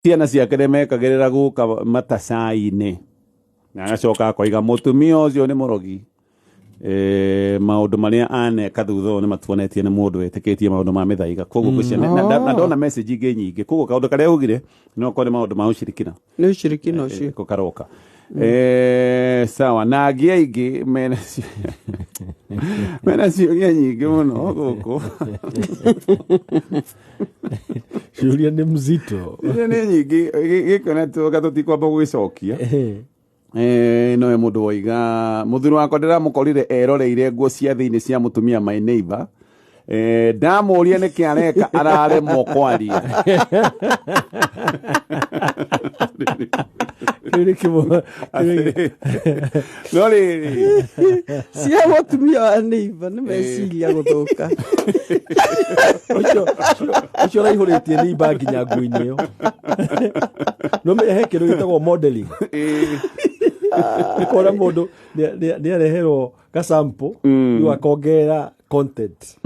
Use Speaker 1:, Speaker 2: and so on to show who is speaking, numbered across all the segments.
Speaker 1: ciana ciake nĩmekagĩrĩra gũka matacai-inĩ na agacoka akoiga mũtumia ũcio nĩ mũrogi. Maũndũ marĩa aneka thutha ũũ nĩmatuonetie nĩ mũndũ etĩkĩtie maũndũ ma mĩthaiga. Koguo gwĩciana na ndona message ingĩ nyingĩ. Koguo kaũndũ karĩa augire no kore maũndũ ma ũcirikina.
Speaker 2: Nĩ ũcirikina ũcio.
Speaker 1: Karoka. Sawa na angĩ aingĩ mena ciũria nyingĩ mũno gũkũ.
Speaker 3: Julius nĩ mzito.
Speaker 1: Nĩ nyingĩ gĩkona tũtikwamba gũgĩcokia. No mũndũ woiga mũthuri wakwa ndĩramũkorire eroreire nguo cia thĩinĩ cia mũtumia my neighbor. Ndamũria nĩkĩ areka araremwo kwaria. No rĩrĩ
Speaker 2: cia mũtumia wa neighbor nĩ meciria gũthũka.
Speaker 3: Ũcio ũraihũrĩtie neighbor nginya nguo-inĩ ĩyo. No mehe kĩndũ gĩtagwo modeling. Nĩkora mũndũ nĩareherwo gasample rĩu akongerera content.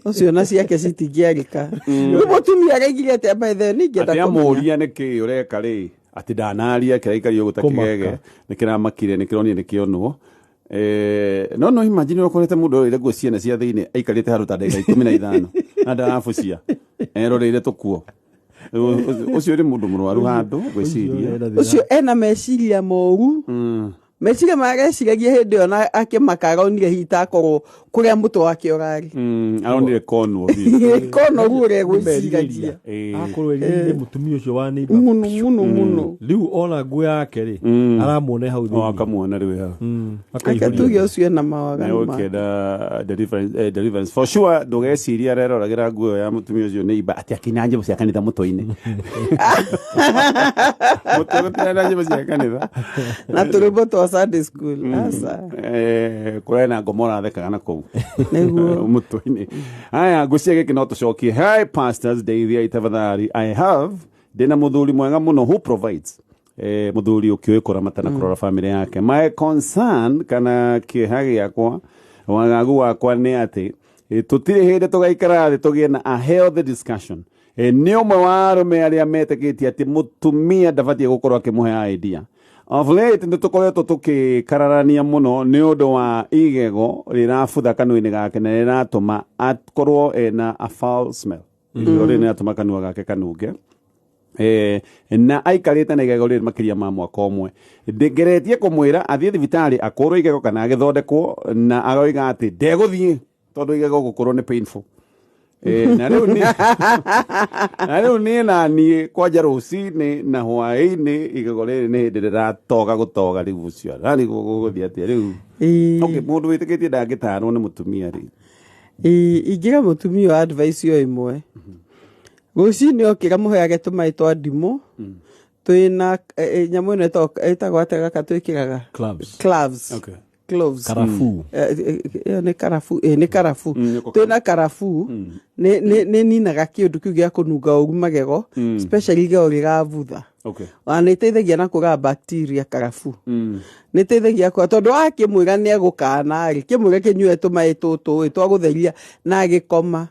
Speaker 2: Ũcio na ciake citingĩarĩka. Nĩ mũtumia araigire atĩa bethe ningĩenda
Speaker 1: kũmenya. Amũria nĩkĩ ũreka rĩ atĩ ndanaria kĩraikario gũtakĩgege nĩkĩramakire nĩkĩronire nĩkĩonwo. No imagine ũkorete mũndũ ũrĩire nguo ciana cia thĩinĩ aikarĩte handũ ta ndagĩka 15 na ndarabucia eroreire tũkuo. Ũcio nĩ mũndũ mũrwaru handũ gwĩciria.
Speaker 2: Ũcio ena meciria moru. Meciria mageciragia hĩndĩ ĩyo na akĩmaka aronire hita akorwo kũrĩa mũtwe wake ũrarĩ.
Speaker 1: Aronire kono
Speaker 2: ũrĩa gwĩciragia.
Speaker 3: Akorwo nĩ mũtumia ũcio wa neighbor.
Speaker 2: Mũno.
Speaker 3: Rĩu ona nguo yake rĩ aramuone hau thĩinĩ.
Speaker 1: Akamuona rĩu hau.
Speaker 2: Akatuge ũcio ena mawaga.
Speaker 1: Ũkenda deliverance for sure ndũgeciria areroragĩra nguo ya mũtumia ũcio neighbor atĩ akĩna njĩbo cia kanitha mũtwe-inĩ. Mũtwe njĩbo cia kanitha.
Speaker 2: Na tũrĩmbo twa Sunday school. Asa.
Speaker 1: Kũrĩa na ngomora thekaga na kũu. Mũtwe-inĩ. Aya ngũcia gĩkĩ no tũcokie. Hi pastors David Itavadari. I have ndĩna mũthuri mwega mũno who provides. Mũthuri ũkĩũĩ kũramata na kũrora family yake. My concern kana kĩeha gĩakwa wagagu wakwa nĩ atĩ tũtirĩ hĩndĩ tũgaikara thĩ tũgĩe na a healthy discussion. Nĩ ũmwe wa arũme arĩa metĩkĩtie atĩ mũtumia ndabatiĩ gũkorwo akĩmũhe idea. Of late nĩtũkoretwo tũkĩkararania mũno nĩ ũndũ wa igego rĩrabutha kanua-inĩ gake na rĩratũma akorwo ena a foul smell. Igego rĩrĩ rĩratũma kanua gake kanunge. Na aikarĩte na igego rĩrĩ makĩria ma mwaka ũmwe. Ngeretie kũmwĩra athiĩ thibitarĩ akũrwo igego kana agĩthondekwo na aroiga atĩ ndegũthiĩ tondũ igego gũkorwo nĩ painful. Na rĩu niĩ na niĩ kwanja rũcinĩ na hwaĩ-inĩ igego rĩrĩ nĩ hĩndĩ rĩratoga gũtoga rĩu ũcio arĩ gũgũthiĩ atĩa rĩu. Mũndũ wĩtĩkĩtie ndangĩtarwo nĩ mũtumia rĩ.
Speaker 2: Ingĩra mũtumia wa advice yo ĩmwe. Rũcinĩ okĩra mũheage tũmaĩ twa ndimũ. Twĩna nyamũ ĩno ĩtagwo atĩa gaka twĩkĩraga? Cloves.
Speaker 1: Okay.
Speaker 2: Cloves.
Speaker 3: Karafu.
Speaker 2: Nĩ karafu. Nĩ karafu. Twĩna karafu. Nĩ ninaga kĩũndũ kĩu gĩa kũnunga ũru magego. Especially igego rĩravutha.
Speaker 1: Okay.
Speaker 2: Nĩ ĩteithagia na kũraga bacteria karafu. Nĩ ĩteithagia kwa tondũ akĩmwĩra nĩ egũkana rĩ kĩmwĩre kĩnyue tũmaĩ tũtũ twa gũtheria na agĩkoma.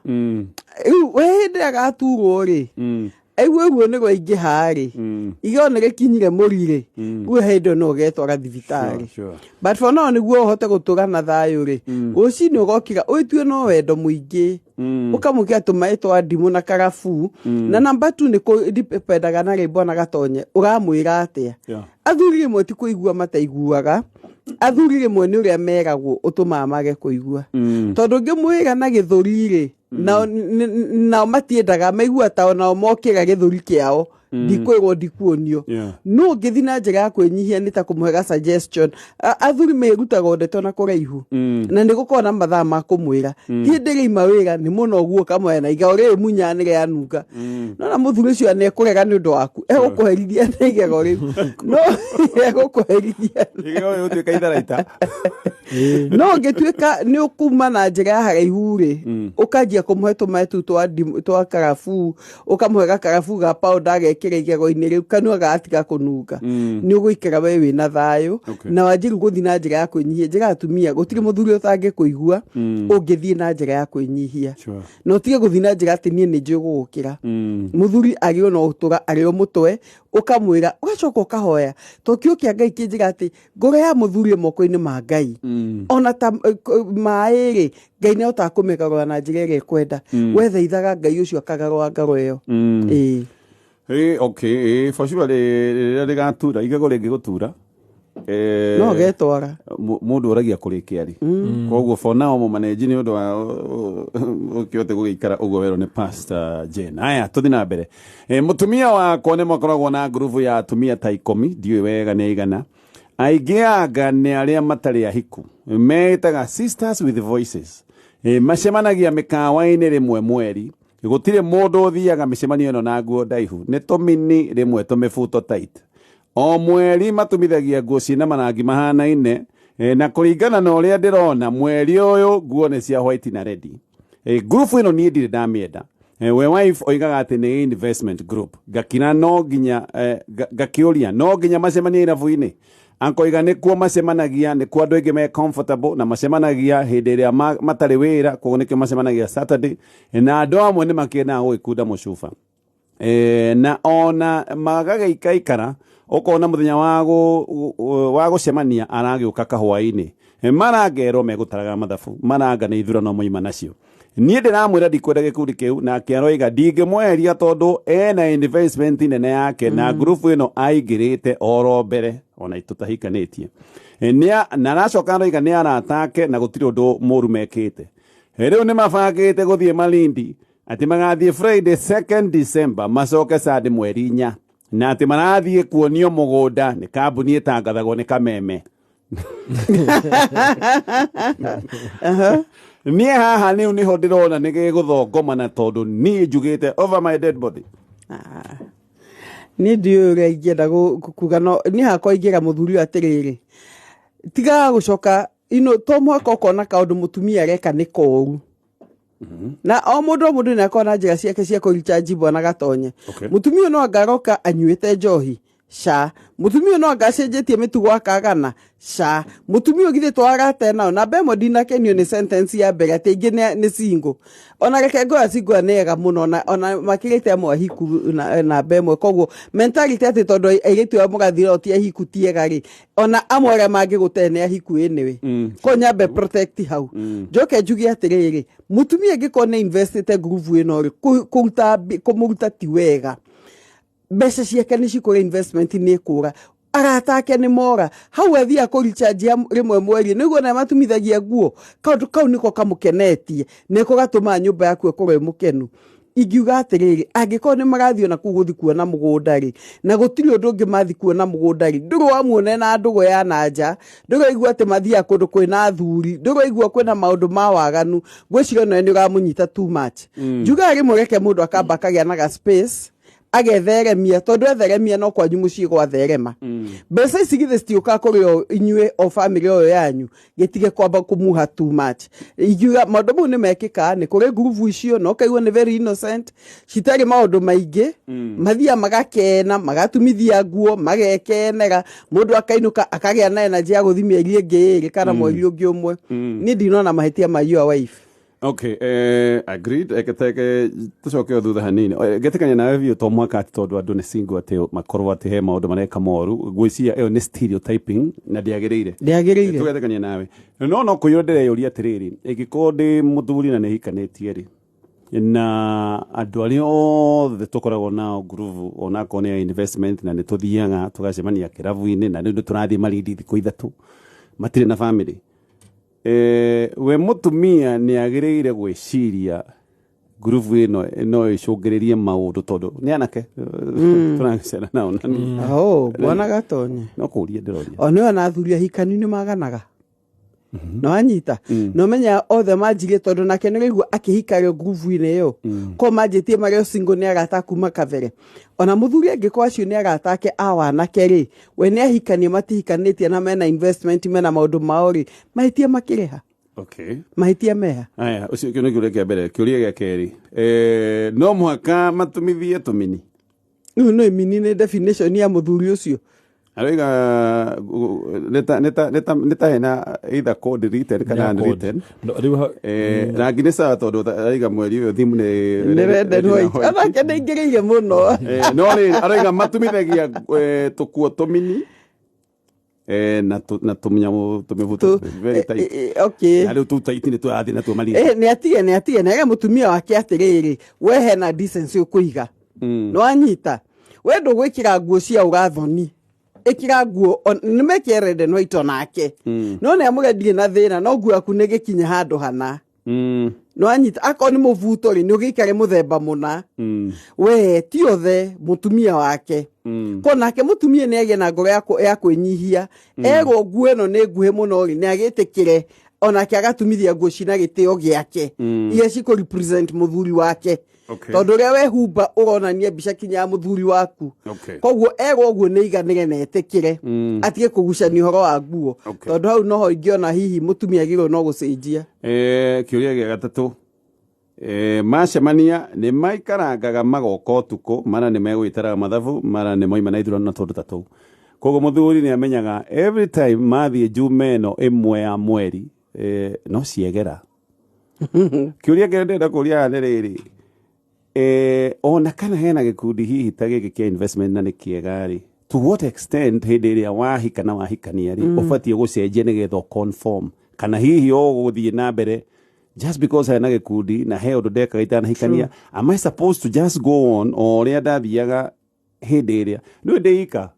Speaker 2: Rĩu we hĩndĩ agaturwo rĩ. Eguo nĩ gwaingĩha rĩ. Igego nĩ rĩkinyire mũri-rĩ. Guo hĩndĩ no getwara thibitarĩ. But for now nĩguo ũhote gũtũra na thayũ rĩ. Rũcinĩ ũgokĩra ũitue no wendo mũingĩ. Ũkamũkĩra tũmaĩ twa ndimũ na karafu. Na number 2 nĩ kũdipendaga na rĩmbo na gatonye. Ũramwĩra atĩa. Athuri rĩmwe ti kũigua mataiguaga. Athuri rĩmwe nĩ ũrĩa meragwo ũtũmaga mage kũigua. Tondũ ngĩmwĩra na gĩthũri rĩ. Na matiendaga maigua ta onao mokĩra gĩthũri kĩao. Ndikwĩrwo ndikuonio. No ngĩthi na njĩra ya kwĩnyihia nĩ ta kũmũhega suggestion. Athuri merutaga ndeto na kũraihu. Na nĩ gũkorwo na mathaa ma kũmwĩra. Hĩndĩ ĩrĩa wĩra nĩ mũno guo kamwe na igego rĩrĩ munyanĩre yanunga. No na mũthuri ũcio nĩekũrega nĩ ũndũ waku. Egũkũherithia na igego rĩu. No egũkũherithia.
Speaker 1: Igego rĩu tuĩka itharaita.
Speaker 2: no ngĩtuĩka nĩ ũkuma na njĩra ya haraihu rĩ ũkanjia kũmũhe tũmaĩ tũu twa karabu ũkamũhe gakarabu ga powder agekĩra igego-inĩ rĩu kanua gatiga kũnunga nĩ ũgũikara we wĩna thayũ na wanjiru gũthiĩ na njĩra ya kwĩnyihia njĩra atumia gũtirĩ mũthuri ũtangĩkũigua ũngĩthiĩ na njĩra ya kwĩnyihia na ũtige gũthiĩ na njĩra atĩ niĩ nĩ njũĩ gũgũkĩra mũthuri agĩrĩirwo no gũtũra arĩ o mũtwe ũkamwĩra ũgacoka ũkahoya tokio kĩa Ngai kĩnjĩra atĩ ngoro ya mũthuri moko-inĩ ma Ngai ona ta maĩ rĩ Ngai nĩ ahotaga kũmĩgarũra na njĩra ĩrĩa kwenda wethaithaga Ngai ũcio akagarũra ngoro ĩyo
Speaker 1: okay for sure rĩrĩa rĩgatura igego rĩngĩgũtura
Speaker 2: no getwara
Speaker 1: mũndũ ũragia kũrĩkia rĩ koguo for now mũmaneji nĩ ũndũ wa ũkĩote gũgĩikara ũguo werwo nĩ Pastor Jane. Aya tũthiĩ na mbere mũtumia wakwa nĩ makoragwo na ngurubu ya atumia ta 10 ndiũĩ wega nĩ aigana aingĩ anga nĩ arĩa matarĩ ahiku metaga Sisters with Voices macemanagia mĩkawa-inĩ rĩmwe mweri gũtirĩ mũndũ ũthiaga mĩcemanio ĩno na nguo ndaihu nĩ tũmini rĩmwe tũmĩbuto tight o mweri matumithagia nguo ciĩna marangi mahanaine na kũringana na ũrĩa ndĩrona mweri ũyũ nguo nĩ cia white na red ngurubu ĩno niĩ ndirĩ ndamĩenda we wife oigaga atĩ nĩ investment group ngakina no nginya ngakĩũria no nginya macemanie irabu-inĩ ankoiga nĩkuo macemanagia nĩkuo andũ aingĩ me comfortable na macemanagia hĩndĩ ĩrĩa matarĩ wĩra koguo nĩkĩo macemanagia Saturday na andũ amwe nĩ makĩendaga gũgĩkunda mũcuba na ona magagĩikaikara ũkona mũthenya wa gũcemania aragĩũka kahũa-inĩ marangerwo megũtaraga mathabu maranga nĩ ithurano moima nacio niĩ ndĩramwĩra ndikwenda gĩkundi kĩu na kĩaroiga ndingĩmweheria tondũ ena investment nene yake na ngurubu ĩno aingĩrĩte oro mbere ona tũtahikanĩtie na aracoka aroiga nĩ aratake na gũtirĩ ũndũ mũru mekĩte rĩu nĩ mabangĩte gũthiĩ Malindi atĩ magathiĩ Friday 2nd December macoke Sunday mweri 4 na atĩ marathiĩ kuonio mũgũnda nĩ kambuni ĩtangathagwo nĩ Kameme niĩ haha nĩho ndĩrona nĩ gĩgũthongomana tondũ niĩ njugĩte over my dead body
Speaker 2: niĩ ndiũĩ ũrĩa ingĩenda kuga no niĩ hakwa ingĩra mũthuri ũyũ atĩrĩrĩ tigaga gũcoka to mwaka ũkona kaũndũ mũtumia areka nĩ koru na o mũndũ nĩ akona njĩra ciake cia kũrecharge bwana gatonye mũtumia no angaroka anyuĩte njohi mũtumia no angacenjetie mĩtugo akagana mũtumia githĩ twarate nao na bemo ndinakenio nĩ sentence ya mbere atĩ ingĩ nĩ single ona reke ngoya single nĩ ega mũno ona makĩrĩte amwe ahiku na bemo koguo mentality atĩ tondũ airĩtu a mũgathira ti ahiku ti ega rĩ ona amwe arĩa mangĩgũte nĩ ahiku ĩnĩwe ko nyambe protect hau njoke njuge atĩrĩrĩ mũtumia angĩkorwo nĩ investite ngurubu ĩno rĩ kũmũruta ti wega mbeca ciake nĩ cikũra investment nĩ kũra arata ake nĩ mora hau athiĩ kũrecharge rĩmwe mweri nĩguo na matumithagia nguo kaũndũ kau nĩko kamũkenetie nĩko gatũma nyũmba yaku ĩkorwo mũkenu ingiuga atĩrĩrĩ angĩkorwo nĩ marathiĩ na kũu gũthiĩ kuona mũgũnda rĩ na gũtirĩ ũndũ ũngĩ mathiĩ kuona mũgũnda rĩ ndũrĩ wamuone na ndũgũ ya nanja ndũraigua atĩ mathiaga kũndũ kwĩna athuri ndũraigua kwĩna maũndũ ma waganu ngwĩciria no nĩ ũramũnyita too much njugaga rĩmwe reke mũndũ akamba akagĩa na ga space agetheremia tondũ etheremia no kwanyu mũciĩ gwatherema mbeca ici githĩ citiũka kũrĩ o inyuĩ o family o yanyu gĩtige kwamba kũmuha too much ingiuga maũndũ mau nĩ mekĩka nĩ kũrĩ ngurubu icio no kaigua nĩ very innocent citarĩ maũndũ maingĩ mathiaga magakena magatumithia nguo magekenera mũndũ akainũka akagĩa na energy ya gũthiĩ mĩeri ĩngĩ ĩrĩ kana mweri ũngĩ ũmwe niĩ ndinona mahĩtia ma your wife
Speaker 1: Okay, agreed. Eketeke tucoke thutha hanini. Getekanya nawe biũ to mwaka ati tondũ andũ nĩ single atĩ makorwo atĩ he maũndũ mareka moru. Gwĩciria ĩyo nĩ stereotyping na ndĩagĩrĩire. Tugetekania nawe. No kũiyũra ndĩreyũria atĩrĩrĩ. Ĩngĩkorwo ndĩ mũthuri na nĩ hikanĩtie rĩ. Na andũ arĩa othe tũkoragwo nao ngurubu onakorwo nĩ investment na nĩ tũthiaga tũgacemania kĩrabu-inĩ na nĩ tũrathiĩ Malindi thikũ ithatũ. Matirĩ na family. We mũtumia nĩ agĩrĩire gwĩciria ngurubu ĩno no ĩcũngĩrĩrie maũndũ tondũ nĩ anake tũragĩcera nao
Speaker 2: bwana gatonye
Speaker 1: no kũria ndĩroria
Speaker 2: o nĩ ona athuri ahikani nĩ maganaga no anyita no menya othe manjire tondu nake nĩraigua akĩhikario groove-inĩ ĩyo ko manjĩtie marĩo single nĩ arata kuma kabere ona mũthuri angĩkorwo acio nĩ arata ake awanake rĩ we nĩ ahikanie matihikanĩtie na mena investment mena maũndũ mao rĩ mahĩtia makĩrĩha mahĩtia meha
Speaker 1: aya ucio kĩo nĩ kĩũria kĩa mbere kĩũria gĩa kerĩ no mũhaka matumithie tũmini
Speaker 2: no mini nĩ definition ya mũthuri ũcio
Speaker 1: araiga neta hena either code written kana unwritten rangi nĩ sawa tondũ araiga mweri ũyũ thimu nĩ
Speaker 2: red and white anake nĩ ingĩrĩire mũno
Speaker 1: no rĩ araiga matumithagia tũkuo tũmini na tũmĩnyamũ tũmĩbuto very tight
Speaker 2: okay
Speaker 1: rĩu tũu tight nĩ tũrathiĩ na tuo mari
Speaker 2: nĩ atige nega mũtumia wake atĩrĩrĩ we hena decency ũkũiga no anyita we ndũgwĩkĩra nguo cia ũgathoni ĩkĩra nguo nĩmeke red and white onake no nĩ amũgendire na thĩna no nguo yaku nĩ gĩkinye handũ hana no anyita akorwo nĩ mũbuto rĩ nĩ ũgĩikare mũthemba mũna we ti othe mũtumia wake ko nake mũtumia nĩ agĩa na ngoro ya kwĩnyihia erwo nguo ĩno nĩ nguhĩ mũno rĩ nĩ agĩtĩkĩre onake agatumithia nguo cina gĩtĩo gĩake iria cikũ represent mũthuri wake tondũ ũrĩa wehumba ũronania mbica kinya ya mũthuri waku koguo erwo ũguo nĩ iganĩre na etĩkĩre atige kũgucania ũhoro wa nguo tondũ hau noho ingĩona hihi mũtumia agĩrĩirwo no gũcenjia
Speaker 1: kĩũria gĩa gatatũ macemania nĩ maikarangaga magoka ũtukũ mana nĩ megwĩtaraga mathabu mana nĩ moima na ithurano na tondũ ta tũu koguo mũthuri nĩ amenyaga every time mathiĩ njuma ĩno ĩmwe ya mweri no ciegera kĩũria kĩrĩa ndĩrenda kũria nĩ rĩrĩ ona kana hena gĩkundi hihi ta gĩkĩ kĩa investment na nĩ kĩega rĩ to what extent hĩndĩ ĩrĩa wahika na wahikania rĩ ũbatiĩ gũcenjia nĩgetha conform kana hihi ũgũthiĩ na mbere just because hena gĩkundi na he ũndũ ndekaga itanahikania am I supposed to just go on o ũrĩa ndathiaga hĩndĩ ĩrĩa nĩ ndĩika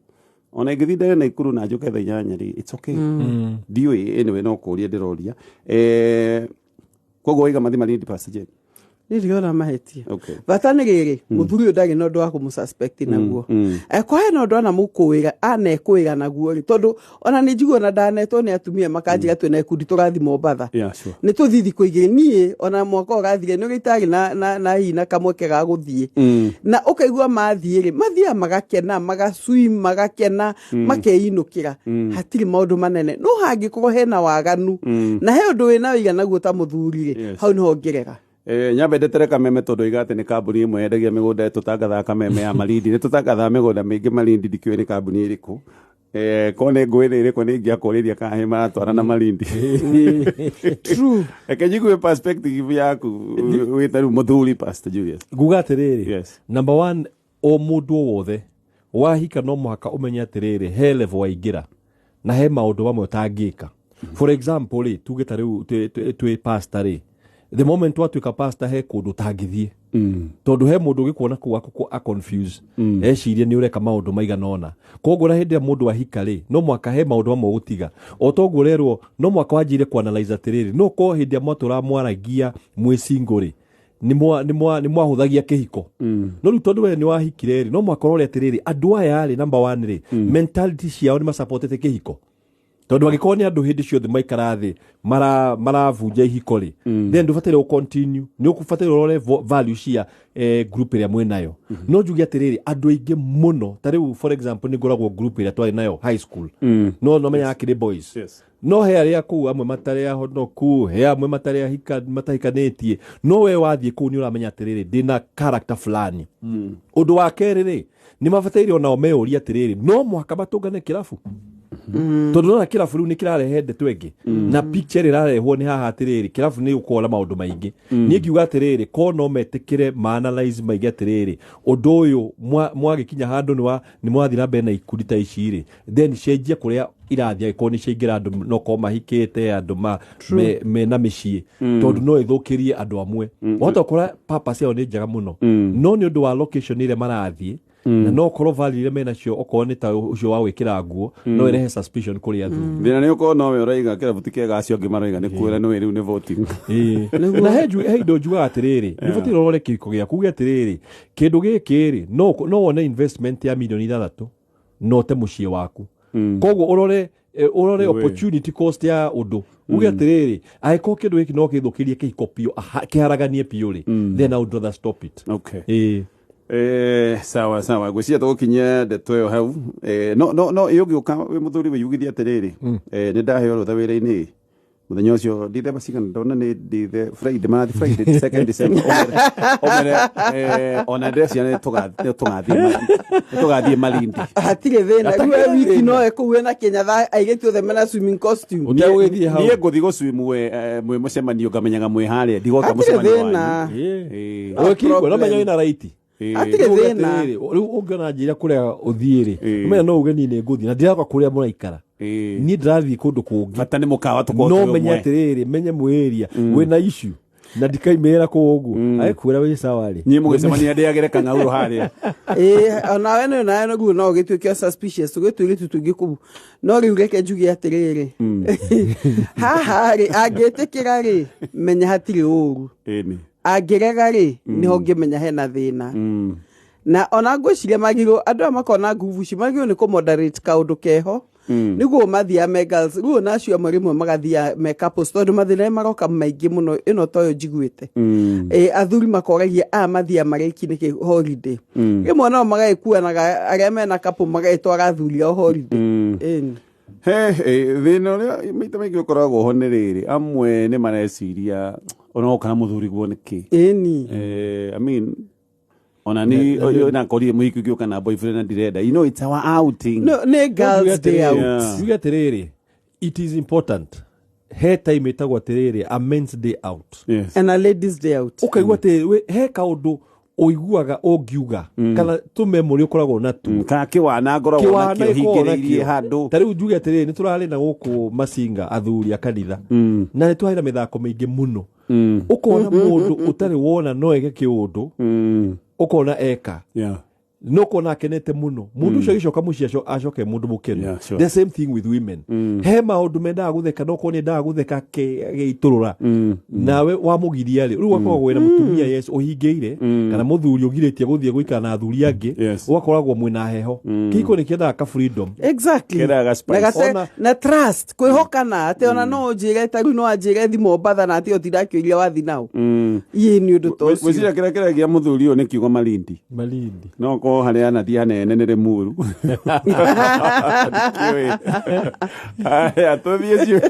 Speaker 1: ona ingĩthiĩ ndere na ikuru na njoke thaa 8 rĩ it's okay ndiũĩ anyway no kũũria ndĩroria koguo iga mathi malindi pastor Jane
Speaker 2: nĩrĩona mahĩtia bata nĩ rĩrĩ mũthuri ũyũ ndarĩ na ũndũ wa kũmũsuspect naguo kwa hena ũndũ ana mũkũĩra anekũĩra naguo rĩ tondũ ona nĩ njiguo na ndanetwo nĩ atumia makanjĩra twĩna ikundi tũrathi Mombatha nĩ tũthiĩ thikũ igĩrĩ niĩ ona mwaka ũgathire nĩ ũgĩtarĩ na hina kamweke ga gũthiĩ na ũkaigua mathiĩ rĩ mathiaga magakena magaswim magakena makeinũkĩra hatirĩ maũndũ manene no hangĩkorwo hena waganu na he ũndũ wĩna wĩiga naguo ta mũthuri rĩ hau nĩho ngĩrega
Speaker 1: nyambe ndetere kameme tondũ igate nĩ kambuni ĩmwe yendagia mĩgũnda tũtangathaga kameme ya Malindi nĩ tũtangathaga mĩgũnda mĩingĩ Malindi ndikĩũĩ nĩ kambuni ĩrĩkũ ko nĩ ngũĩ ĩrĩkũ nĩ ingĩakũrĩria kana he maratwara na Malindi
Speaker 2: true
Speaker 1: reke njigue perspective yaku wĩta rĩu mũthuri Pastor Julius
Speaker 3: nguga atĩrĩrĩ number one o mũndũ o wothe wahika no mũhaka ũmenye atĩrĩrĩ he level waingĩra na he maũndũ mamwe ũtangĩka for example rĩ tuge ta rĩu twĩ pastor rĩ the moment watuĩka pastor he kũndũ tangĩthiĩ tondũ he mũndũ ũgĩkuona kũu a confuse eciria nĩ ũreka maũndũ maigana ona koguo na hĩndĩ ya mũndũ ahika rĩ no mwaka he maũndũ mamwe gũtiga o toguo rerwo no mwaka wanjire kuanalyze atĩrĩrĩ no ko hĩndĩ ya mwatũra mwaragia mwĩ single rĩ nĩ mwahũthagia kĩhiko no rĩu tondũ we nĩ wahikire rĩ no mwaka ũrore atĩrĩrĩ andũ aya rĩ number one rĩ mentality ciao nĩ masupportete kĩhiko tondũ angĩkorwo nĩ andũ hĩndĩ ciothe maikara thĩ maravunja ihiko rĩ then ndũbataire gũ continue nĩ ũkũbataire ũrore value cia group ĩrĩa mwĩ nayo no njuge atĩrĩrĩ andũ aingĩ mũno ta rĩu for example nĩ ngoragwo group ĩrĩa twarĩ nayo high school no menya akĩrĩ boys no he arĩa kũu amwe matarĩ ahonoku he amwe matahikanĩtie no we wathiĩ kũu nĩ ũramenya atĩrĩrĩ ndĩna character fulani ũndũ wa kerĩ rĩ nĩ mabataire onao meyũria atĩrĩrĩ no mwaka matũngane kĩrabu tondũ nona kĩrabu rĩu nĩ kĩrarehe ndeto ĩngĩ na picture ĩrarehwo nĩ haha atĩrĩrĩ kĩrabu nĩ gũkorwo na maũndũ maingĩ niĩ ngiuga atĩrĩrĩ ko no metĩkĩre ma-analyze maingĩ atĩrĩrĩ ũndũ ũyũ mwagĩkinya handũ nĩ mwathiĩ na mbere na ikundi ta ici rĩ then cenjia kũrĩa irathiĩ agĩkorwo nĩ ciaingĩra andũ no korwo mahikĩte andũ mena mĩciĩ tondũ no ĩthũkĩrie andũ amwe wahota gũkora purpose yao nĩ njega mũno no nĩ ũndũ wa location ĩrĩa marathiĩ na no korwo value ile mena cio okorwo nĩ ta ucio wa gwĩkĩra nguo no irehe suspicion kũrĩ athuri
Speaker 1: thĩna nĩ ũkorwo no we ũraiga kĩrabu ti kĩega acio angĩ maroiga nĩ kwĩra nĩ rĩu nĩ voting
Speaker 3: na he indo njugaga atĩrĩrĩ nĩ batiĩ ũrore kĩhiko gĩaku uge atĩrĩrĩ kĩndũ gĩkĩ rĩ no wone investment ya milioni 6 no te mũciĩ waku koguo ũrore urore opportunity cost ya undu uge atiriri aiko kindu giki no githukirie kihiko pio kiharaganie pio ri then I would rather stop it.
Speaker 1: Okay. Sawa gwiciria tugukinya ndeto iyo hau no yugiuka wi muthuri we yugithia atiriri ni ndaheo rutha wira-ini muthenya ucio ndithe bacigana ndona ni ndithe Friday 2nd December ona ndeci ne tugathie Malindi
Speaker 2: atire thina rĩu wiki no ekuwe na Kenya tha aigĩti othe mena swimming costume
Speaker 3: utagwithie hau
Speaker 1: niĩ ngũthi gũswim mwe mũcemanio ngamenyaga mwĩ harĩa ndigoka mũcemanio wanyu
Speaker 3: okigwa no menyo ina raiti
Speaker 2: atire thina
Speaker 3: riu ungiona njira kuria uthiiri umenya no ugeni ni nguthi na ndiraka kuria muraikara ni ndirathi kundu kungi
Speaker 1: bata ni mukawa tukote
Speaker 3: no menya atiriri menye mweria wina issue na ndikaimera ko ugu aikwira wi sawari
Speaker 1: ni mugicemania ndiagere kang'auru haria
Speaker 2: ona we no guo no gituike suspicious tugituike tutungiku no riu reke njugi atiriri haha ri angitikira ri menya hatiri uru angirega ri niho ngimenya hena thina na ona ngwiciria magiro andu amakona nguvu ci magiro ni ko moderate kaundu keho niguo mathia me girls ruo nacio marimwe magathia me couples tondu mathina maroka maingi muno ino toyo njiguite athuri makoragia mathia mareki niki holiday rimwe no magaikuanaga aria mena couple magaitwara athuri o holiday
Speaker 1: thina uria maita maingi ukoragwo ho ni riri amwe ni mareciria ona kana muthuri guo niki I mean ona ni na kori muhiku gyo kana boyfriend na direda it's our outing
Speaker 2: no girls day out
Speaker 3: you get rere it is important he time etagwo atiriri a men's day out
Speaker 2: and a ladies day out
Speaker 3: okay gwate he kaundu oiguaga ongiuga kana tu memory ukoragwo na tu
Speaker 1: ka kiwana ngoragwo na kio hingiririe handu
Speaker 3: tari njuge atiriri ni turari na guku masinga athuri akanitha na ni twaira mithako mingi muno ukona mundu utari wona no ege kiundu ukona eka no kona akenete muno mundu ucio gicoka muciaco acoke mundu mukenu the same thing with women he maundu mendaga gutheka no kone ndaga gutheka geiturura nawe wamugiria ri riu akoragwo wena mutumia yes uhingeire kana muthuri ugiritie guthie guikara na athuri angi ugakoragwo mwina heho kiko ni kiendaga ka freedom
Speaker 2: exactly na trust kwihokana ate ona no njire taru no anjire thimo batha na ati otindakio iria wathi nao yi ni undu tocio
Speaker 1: wicira kira gia muthuri uyu ni kiugo Malindi no ko haria na dia nene nere muru atothie cio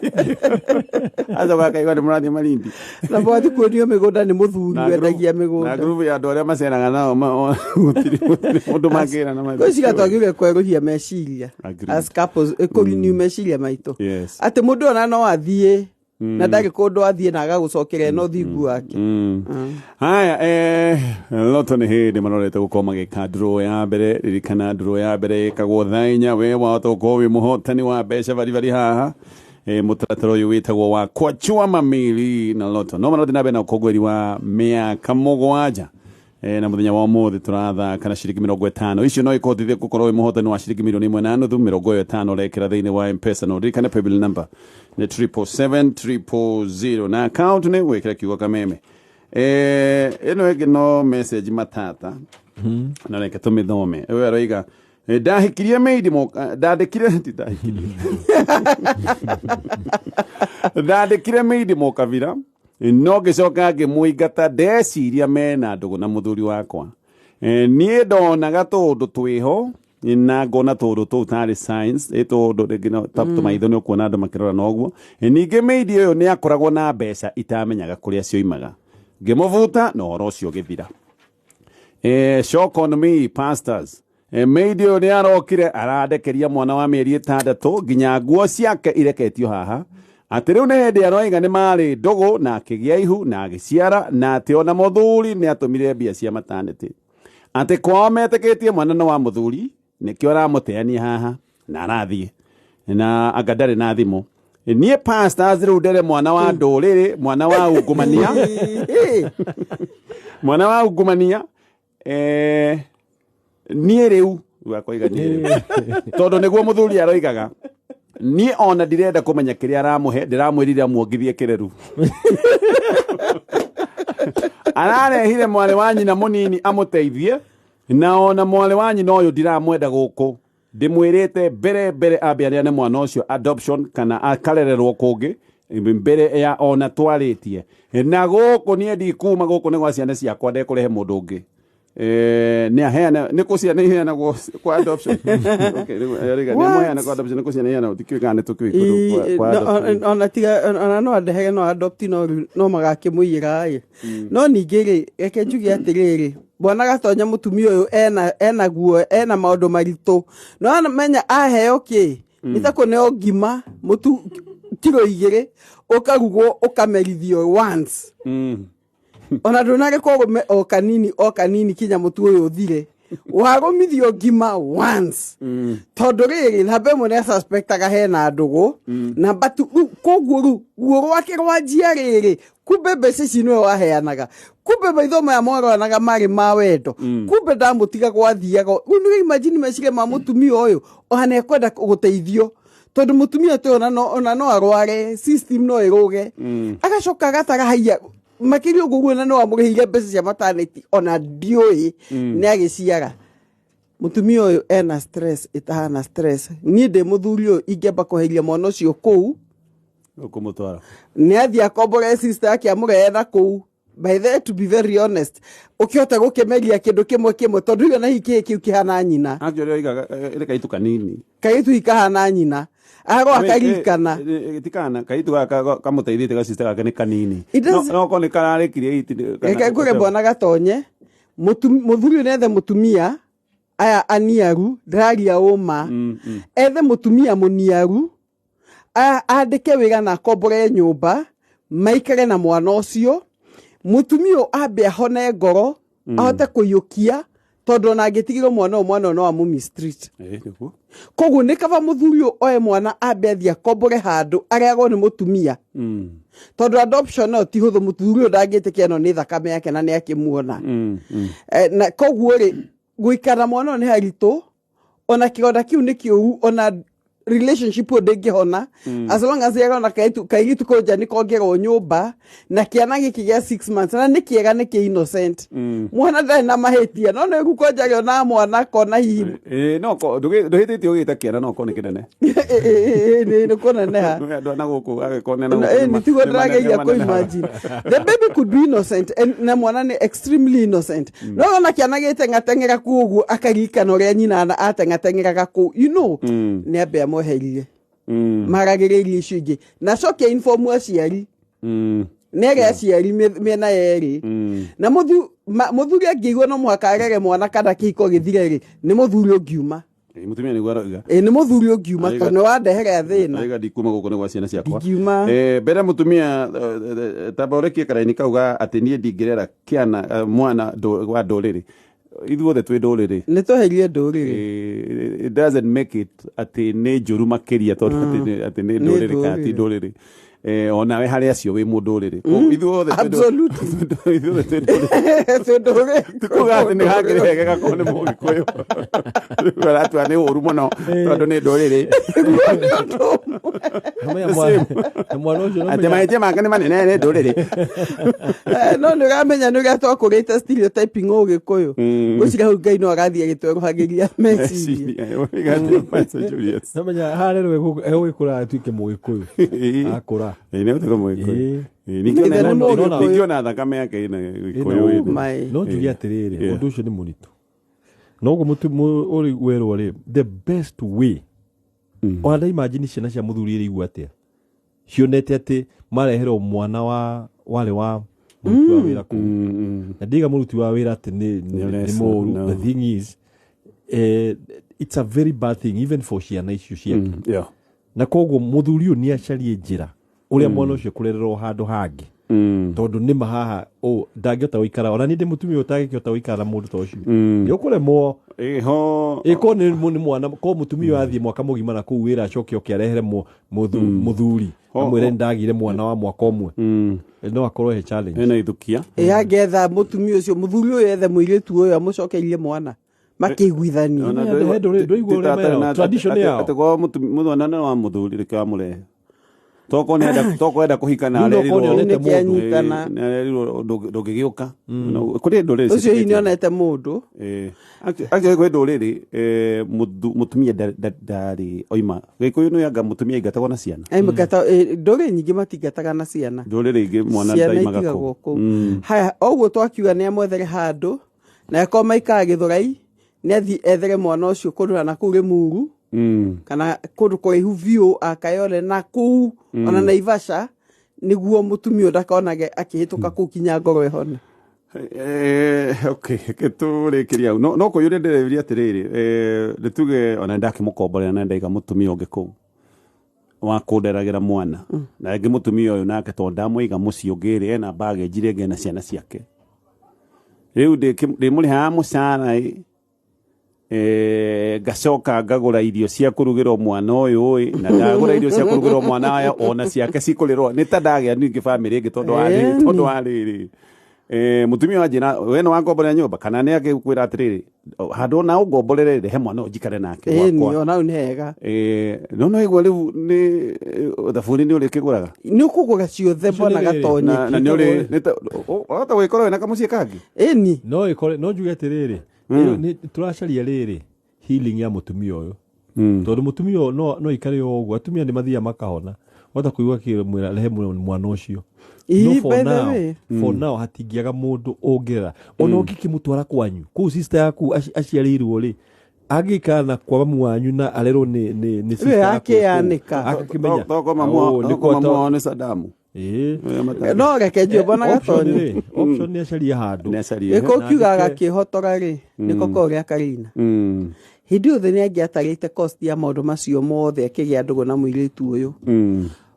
Speaker 1: azoka kaigwa ni murathi Malindi
Speaker 2: na bwati kuonio migunda ni muthuri wendagia migunda
Speaker 1: na group ya andu aria maceraga nao gutiri mundu makira na
Speaker 2: maitho kwiciga twagire kweruhia meciria as couples ekurini meciria maito ati mundu ona no athie na ndari kundu athie na agagucokera no thingu wake
Speaker 1: haya loto ni hindi marorete gukoma gikadro ya mbere ririkana draw ya mbere kagwo thainya we wato ko wi muhotani wa besha bari haha mutarataro uyu witagwo wa kwachua mamili na loto no marorete nabe na kogweri wa miaka mugwanja na muthenya wa muthi turatha kana ciringi 50 icio no ikotithie gukorwo muhotani wa ciringi 1.5 rekera thiini wa M-Pesa no ririkane paybill number ni 77700 na account ni wekera kiugo kameme eno ege no message matata na reke tumithome ewe aroiga ndahikirie meidi moka ndandikire ndandikire meidi moka vira no gicoka ngimuingata ndeciria mena ndugu na muthuri wakwa nie ndonaga tundu twiho na ngona tundu tu tari science tundu ngino tapto maitho ni kuona andu makirora noguo ninge meidi uyu ni akoragwo na mbeca itamenyaga kuria cioimaga ngimuvuta no horo ucio githira shock on me pastors meidi uyu ni arokire aradekeria mwana wa mieri 6 nginya nguo ciake ireketio haha ati riu ni hindi aroiga ni mari ndugu na akigia ihu na agiciara na ati ona muthuri ni atumire mbia cia maternity ati kwao meteketie mwana no wa muthuri nikio aramuteania haha na arathie na agadare na thimu nie pastors riu ndere mwana wa nduriri mwana wa ungumania mwana wa ungumania nie riu wakoiga nie riu tondu niguo muthuri aroigaga ni ona direnda kumenya kiria aramuhe ndiramwirira muongithie kireru ararehire mwale wanyi na munini amuteithie na ona mwale wanyi no uyu ndiramwenda guku ndimwirite mbere ambiania mwana ucio adoption kana akarererwo kungi mbere ya ona twaritie na guku nie ndikuma guku ni gwa ciana ciakwa ndekurehe mundu ungi ni aheana ni kuciana iheana kwa adoption okay ni moheana kwa adoption ni kuciana iheana tikikane tukwi kwa adoption
Speaker 2: ona tiga ona no andehege no adopt no magakimuyira no ningiri reke njugi atiriri bona gatonya mutumia uyu ena guo ena maundu maritu no menya aheo ki itako ne ngima mutu kilo 2 ukarugwo ukamerithio once ona ndonare ko o kanini kinya mutu uyu uthire wagomithio ngima once tondu riri na be mone suspectaga hena ndugu na batu koguo guo gwake rwanjia riri kumbe mbeca ici niwe waheanaga kumbe maithomo ya mwaranaga mari ma wendo kumbe ndamutiga gwathiaga unu imagine mecire ma mutumia uyu ona ekwenda guteithio tondu mutumia to ona no arware system no iruge agacoka gatara haiya makiri ugugu na no amugihire mbeca cia maternity ona ndioi ni agiciara mutumia uyu ena stress itahana stress ni de muthuri uyu ingeba kuheria mwana ucio kuu
Speaker 1: ukumutwara
Speaker 2: ni athia kombore sister yake amurehera kuu by the to be very honest ukiota gukemeria kindu kimwe tondu iyo na hiki kiu kihana nyina
Speaker 1: actually ile kaitu kanini
Speaker 2: kaitu ikahana nyina ago akarikana
Speaker 1: tikana kaitu kamuteithite ga sister yake ni kanini no ko ni kararikirie
Speaker 2: eke kure bona gatonye muthuri nethe mutumia aya aniaru ndaria uma ethe mutumia muniaru andike wira na kombore nyumba maikare na mwana ucio mutumia ambe ahone ngoro ahote kuyukia tondu na ngitigirwo mwana no amumi street koguo ni kaba muthuri oe mwana ambe athia kombore handu areagwo ni mutumia tondu adoption no ti huthu muthuri ndangitikia no ni thakame yake na ni akimuona na koguo ri guikara mwana ni haritu ona kironda kiu ni kiu ona relationship ndingihona as long as yega na kaitu koja ni kongero nyumba na kiana giki gia 6 months na ni kiega ni ki innocent mwana ndai na mahetia no ne gukonja na mwana kona hihi
Speaker 1: no ko nduhititio gita kiana no ko ni kinene
Speaker 2: ni kona ne ha
Speaker 1: ndo na guku agikone na
Speaker 2: ni tigo ndage ya ko imagine the baby could be innocent and na mwana ni extremely innocent no na kiana gite ngatengera kugu akarika no ria nyina na atengatengera gaku you know ni abe moherie maragiririe icingi na coke inform aciari nere aciari mena yeri na muthuri angigwo no muhaka arere mwana kada kiko githire ri ni muthuri ungiuma
Speaker 1: mutumia ni gwaraga
Speaker 2: ni muthuri ungiuma tono wandehere thina
Speaker 1: aiga dikuma guko ni gwa ciana ciakwa bere mutumia taborekie karaini kauga ati nie ndingirera kiana mwana wa nduriri ithuothe twi nduriri
Speaker 2: ni tuherie nduriri
Speaker 1: it doesn't make it ati ni njuru makiria tondu ati ni nduriri kati nduriri ona we hari acio wi munduriri ithuothe
Speaker 2: absolutely nduriri
Speaker 1: tukuga ni hagire gakone mugikuyu ratu ani uru muno tondu ni nduriri
Speaker 3: mwana ucio
Speaker 1: ati maite makane manene ni nduriri
Speaker 2: no ngamenya ni gatwa kurita stereotyping ugikuyu gucira hu ngai no agathie gitweruhagiria message
Speaker 1: Julius
Speaker 3: namenya harerwe egwikura atuike mugikuyu akura
Speaker 1: ni utiko mugikuyu nikio na thakame yake ina gikuyu
Speaker 3: no njugi atiriri undu ucio ni munitu nogo mutu uri werwo ri the best way ona imagine ciana cia muthuri ri igua atia cionete ati marehero mwana wale wa mutu wa wira ku na diga mutu wa wira ati ni moru the thing is it's a very bad thing even for ciana icio ciake na koguo muthuri ni acarie njira uria mwana ucio kurererwo handu hangi tondu ni mahaha ndangihota guikara ona ni ndi mutumia utangihota guikara mundu ta ucio ni ukuremwo iko ni mwana ko mutumia athie mwaka mugima na kuu wira acoke okiarehere muthuri amwire ndagire mwana wa mwaka umwe no akorwo he challenge
Speaker 1: ena ithukia
Speaker 2: agetha mutumia ucio muthuri uyu ethe muiritu uyu amucokerie mwana makiguithania
Speaker 3: ndoigwo tradition yao
Speaker 1: atiko mutwana wa muthuri reke amurehe toko enda kuhika na alerirwo ndũngĩgĩũka kũrĩ ndũrĩrĩ
Speaker 2: ũcio hihi nĩonete mũndũ
Speaker 1: kwĩ ndũrĩrĩ mũtumia ndarĩ oima gĩkũyũ nĩ anga mũtumia aingatagwo na ciana
Speaker 2: ndũrĩrĩ nyingĩ matingataga na ciana
Speaker 1: ndũrĩrĩ ingĩ mwana ndaimaga kũu
Speaker 2: haya ũguo twakiuga nĩamwethere handũ na eko maikaga Gĩthũrai nĩathi ethere mwana ũcio kũndũ na kũu Rĩmuru kana kũndũ kũraihu biũ akayole na kũu ona Naivasha nĩguo mũtumia ndakonage akĩhĩtũka kũu kinya ngoro ĩhone.
Speaker 1: Okay, ketũrĩkĩria no kũyũrĩa ndĩreciria atĩrĩrĩ nĩtuge ona ndakĩmũkomborera na ndaiga mũtumia ũngĩ kũu wa kũnderagĩra mwana na rĩngĩ mũtumia ũyũ nake tondũ ndamũiga mũciĩ ũngĩ rĩ ena baggage rĩngĩ na ciana ciake rĩu ndĩmũrĩhaga mũcara ngacoka ngagũra irio cia kũrugĩrwo mwana ũyũ na ndagũra irio cia kũrugĩrwo mwana aya ona ciake cikũrĩrwo nĩ ta ndagĩa ningĩ family ĩngĩ tondũ wa rĩrĩ mutumia wanjĩra we nĩ wangomborera nyũmba kana nĩ agĩkwĩra atĩrĩrĩ handũ ona ũngomborere he mwana ũnjikare nake
Speaker 2: gwakwa ona nĩ hega
Speaker 1: no iguo rĩu nĩ thabuni nĩ ũrĩkĩgũraga
Speaker 2: nĩ ũkũgũra ciothe mbona gatonye
Speaker 1: na nĩ ũrĩ ũhota gwĩkora wĩna kamũciĩ kangĩ
Speaker 2: ĩni
Speaker 3: no njuge atĩrĩrĩ tũracaria rĩrĩ healing ya mũtumia ũyũ tondũ mũtumia ũyũ no ikare ũguo atumia nĩ mathiaga makahona wota kũigua kĩmwĩra rehe mwana ũcio for now hatingĩaga mũndũ ũngĩra ona ũngĩkĩmũtwara kwanyu kũu sister yaku aciarĩirwo rĩ angĩkana kwa mamu wanyu na arerwo nĩ sister yaku
Speaker 2: akĩmenya
Speaker 1: toko mamu nĩ Sadamu
Speaker 2: no reke njue mbona gatonye
Speaker 3: option nĩ acaria handũ
Speaker 2: gĩkũ kiugaga kĩhotora rĩ nĩko korĩa karina hĩndĩ yothe nĩ angĩatarĩte cost ya maũndũ macio mothe akĩgĩa ndũgũ na mũirĩtu ũyũ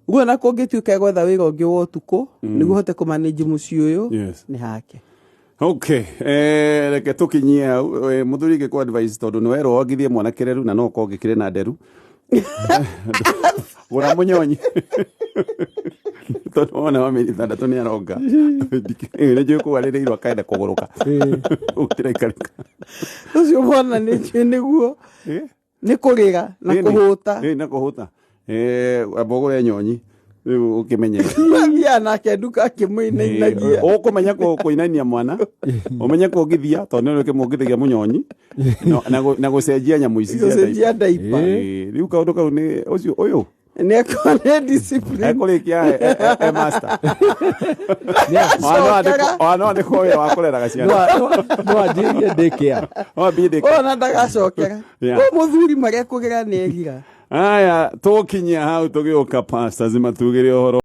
Speaker 2: guo na kũngĩtuĩka gwetha wĩra ũngĩ wa ũtukũ nĩguo hote kũmanĩnji mũciĩ ũyũ nĩ hake.
Speaker 1: Okay, reke tũkinyie mũthuri gĩkũ advice tondũ nĩ werwo ongithie mwana kĩreru na no ũkorwo gĩkĩrĩ na nderu gũra mũnyonyi tondũ wona wamĩri thandatũ nĩ aronga nĩ njũĩ kũwarĩrĩirwo akaenda kũgũrũka ũtĩraikarĩka
Speaker 2: ũcio mwana nĩguo nĩ kũrĩga na kũhũta
Speaker 1: na kũhũta abogore nyonyi rĩu ũkĩmenye
Speaker 2: ngia nake nduka akĩmũinainagia
Speaker 1: ũkũmenya kũinainia mwana ũmenye kũngithia tondũ nĩ ũkĩmũngithagia mũnyonyi na gũcenjia nyamũ ici
Speaker 2: cia ndaipa
Speaker 1: rĩu kaũndũ kau nĩ ũcio ũyũ
Speaker 2: nĩekone discipline
Speaker 1: ekũrĩkia master wana nĩ kũwĩra wa kũreraga ciana
Speaker 3: no anjĩrie daycare
Speaker 2: ona ndagacokera mũthuri marĩa kũgera nĩ egira
Speaker 1: aya tũkinyia hau tũgĩũka pastors matugĩre ũhoro